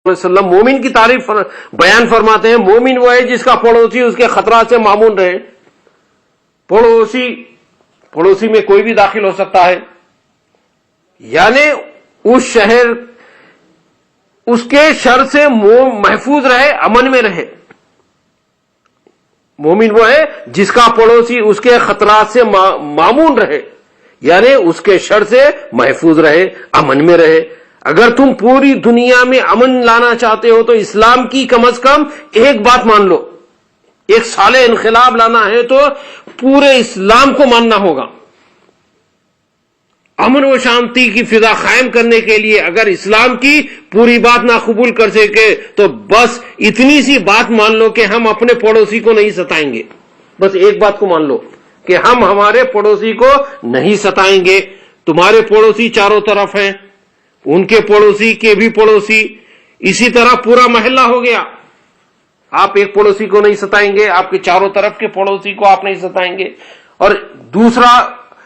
وسلم مومن کی تعریف بیان فرماتے ہیں، مومن وہ ہے جس کا پڑوسی اس کے خطرات سے معمون رہے۔ پڑوسی میں کوئی بھی داخل ہو سکتا ہے، یعنی اس شہر اس کے شر سے محفوظ رہے، امن میں رہے۔ مومن وہ ہے جس کا پڑوسی اس کے خطرات سے معمون رہے، یعنی اس کے شر سے محفوظ رہے، امن میں رہے۔ اگر تم پوری دنیا میں امن لانا چاہتے ہو تو اسلام کی کم از کم ایک بات مان لو، ایک صالح انقلاب لانا ہے تو پورے اسلام کو ماننا ہوگا۔ امن و شانتی کی فضا قائم کرنے کے لیے اگر اسلام کی پوری بات نہ قبول کر سکے تو بس اتنی سی بات مان لو کہ ہم اپنے پڑوسی کو نہیں ستائیں گے۔ بس ایک بات کو مان لو کہ ہم ہمارے پڑوسی کو نہیں ستائیں گے۔ تمہارے پڑوسی چاروں طرف ہیں، ان کے پڑوسی کے بھی پڑوسی، اسی طرح پورا محلہ ہو گیا۔ آپ ایک پڑوسی کو نہیں ستائیں گے، آپ کے چاروں طرف کے پڑوسی کو آپ نہیں ستائیں گے، اور دوسرا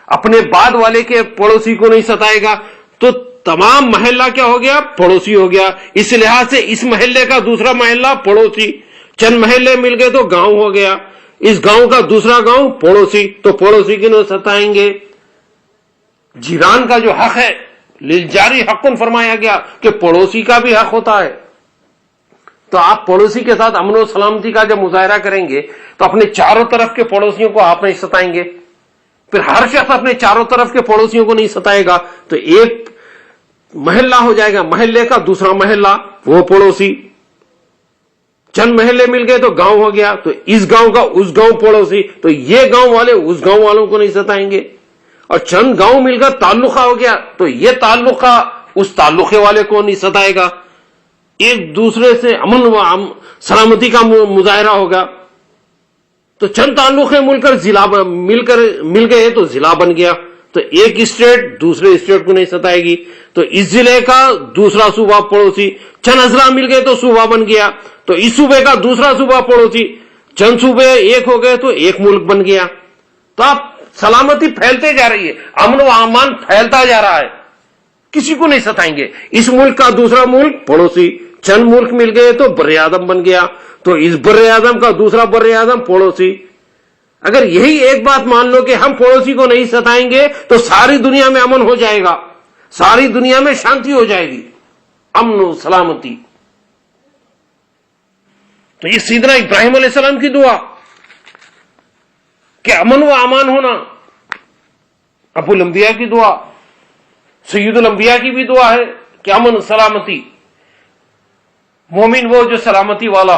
اپنے بعد والے کے پڑوسی کو نہیں ستائے گا، تو تمام محلہ کیا ہو گیا؟ پڑوسی ہو گیا۔ اس لحاظ سے اس محلے کا دوسرا محلہ پڑوسی، چند محلے مل گئے تو گاؤں ہو گیا، اس گاؤں کا دوسرا گاؤں پڑوسی، تو پڑوسی کی نہیں ستائیں گے۔ جیران کا جو حق ہے، للجاری حق فرمایا گیا کہ پڑوسی کا بھی حق ہوتا ہے۔ تو آپ پڑوسی کے ساتھ امن و سلامتی کا جب مظاہرہ کریں گے تو اپنے چاروں طرف کے پڑوسیوں کو آپ نہیں ستائیں گے، پھر ہر شخص اپنے چاروں طرف کے پڑوسیوں کو نہیں ستائے گا، تو ایک محلہ ہو جائے گا، محلے کا دوسرا محلہ وہ پڑوسی، چند محلے مل گئے تو گاؤں ہو گیا، تو اس گاؤں کا اس گاؤں پڑوسی، تو یہ گاؤں والے اس گاؤں والوں کو نہیں ستائیں گے، اور چند گاؤں مل کر تعلقہ ہو گیا تو یہ تعلقہ اس تعلقے والے کو نہیں ستائے گا۔ ایک دوسرے سے امن و سلامتی کا مظاہرہ ہوگا، تو چند تعلقے مل گئے تو ضلع بن گیا، تو ایک اسٹیٹ دوسرے اسٹیٹ کو نہیں ستائے گی، تو اس ضلع کا دوسرا صوبہ پڑوسی، چند اضلاع مل گئے تو صوبہ بن گیا، تو اس صوبے کا دوسرا صوبہ پڑوسی، چند صوبے ایک ہو گئے تو ایک ملک بن گیا۔ تو آپ سلامتی پھیلتے جا رہی ہے، امن و امان پھیلتا جا رہا ہے، کسی کو نہیں ستائیں گے۔ اس ملک کا دوسرا ملک پڑوسی، چند ملک مل گئے تو بر اعظم بن گیا، تو اس بر اعظم کا دوسرا بر اعظم پڑوسی۔ اگر یہی ایک بات مان لو کہ ہم پڑوسی کو نہیں ستائیں گے تو ساری دنیا میں امن ہو جائے گا، ساری دنیا میں شانتی ہو جائے گی، امن و سلامتی۔ تو یہ سیدنا ابراہیم علیہ السلام کی دعا کہ امن و امان ہونا، ابو الانبیاء کی دعا، سید الانبیاء کی بھی دعا ہے کہ امن و سلامتی، مومن وہ جو سلامتی والا